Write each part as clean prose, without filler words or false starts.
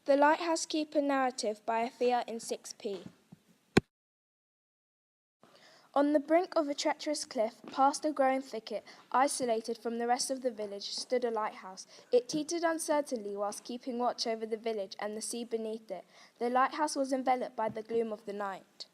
The Lighthouse Keeper narrative by Afiya in 6p. On the brink of a treacherous cliff, past a growing thicket, isolated from the rest of the village, stood a lighthouse. It teetered uncertainly whilst keeping watch over the village and the sea beneath it. The lighthouse was enveloped by the gloom of the night.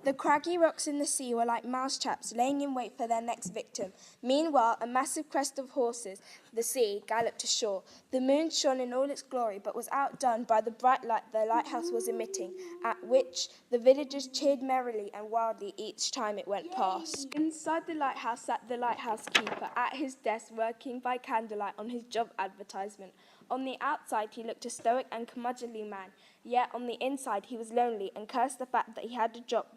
The craggy rocks in the sea were like mousetraps laying in wait for their next victim. Meanwhile, a massive crest of horses, the sea, galloped ashore. The moon shone in all its glory, but was outdone by the bright light the lighthouse was emitting, at which the villagers cheered merrily and wildly each time it went past. Inside the lighthouse sat the lighthouse keeper at his desk working by candlelight on his job advertisement. On the outside he looked a stoic and curmudgeonly man, yet on the inside he was lonely and cursed the fact that he had a job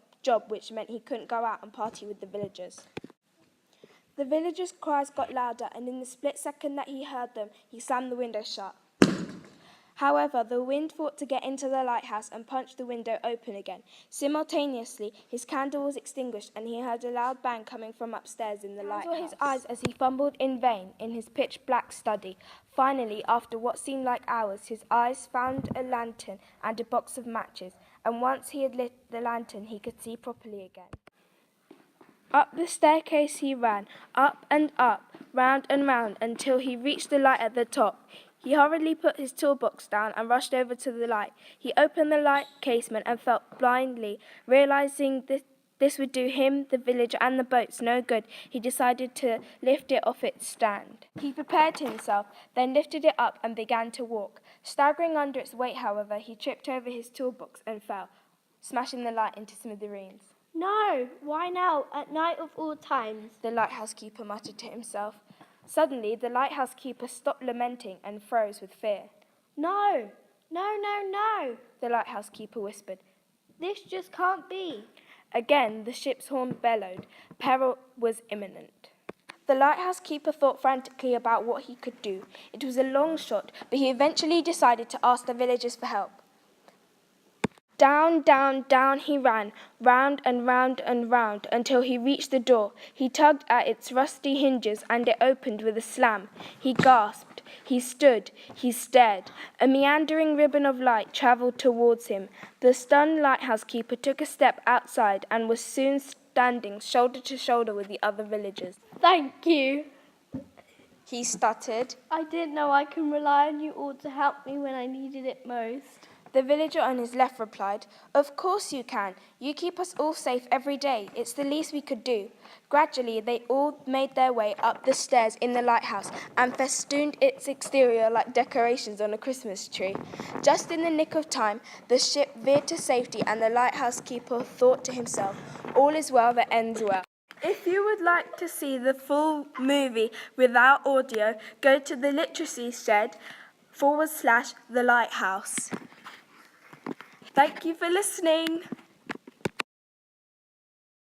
which meant he couldn't go out and party with the villagers. The villagers' cries got louder, and in the split second that he heard them, he slammed the window shut. However, the wind fought to get into the lighthouse and punched the window open again. Simultaneously, his candle was extinguished, and he heard a loud bang coming from upstairs in the lighthouse. He saw his eyes as he fumbled in vain in his pitch-black study. Finally, after what seemed like hours, his eyes found a lantern and a box of matches, and once he had lit the lantern, he could see properly again. Up the staircase he ran, up and up, round and round, until he reached the light at the top. He hurriedly put his toolbox down and rushed over to the light. He opened the light casement and felt blindly. Realizing this would do him, the village, and the boats no good, he decided to lift it off its stand. He prepared himself, then lifted it up and began to walk. Staggering under its weight, however, he tripped over his toolbox and fell, smashing the light into smithereens. No, why now, at night of all times? The lighthouse keeper muttered to himself. Suddenly, the lighthouse keeper stopped lamenting and froze with fear. No, no, no, no, the lighthouse keeper whispered. This just can't be. Again, the ship's horn bellowed. Peril was imminent. The lighthouse keeper thought frantically about what he could do. It was a long shot, but he eventually decided to ask the villagers for help. Down, down, down he ran, round and round and round, until he reached the door. He tugged at its rusty hinges, and it opened with a slam. He gasped. He stood. He stared. A meandering ribbon of light travelled towards him. The stunned lighthouse keeper took a step outside and was soon standing shoulder to shoulder with the other villagers. Thank you, he stuttered. I didn't know I could rely on you all to help me when I needed it most. The villager on his left replied, Of course you can. You keep us all safe every day. It's the least we could do. Gradually, they all made their way up the stairs in the lighthouse and festooned its exterior like decorations on a Christmas tree. Just in the nick of time, the ship veered to safety, and the lighthouse keeper thought to himself, All is well that ends well. If you would like to see the full movie without audio, go to the literacy shed /The Lighthouse. Thank you for listening.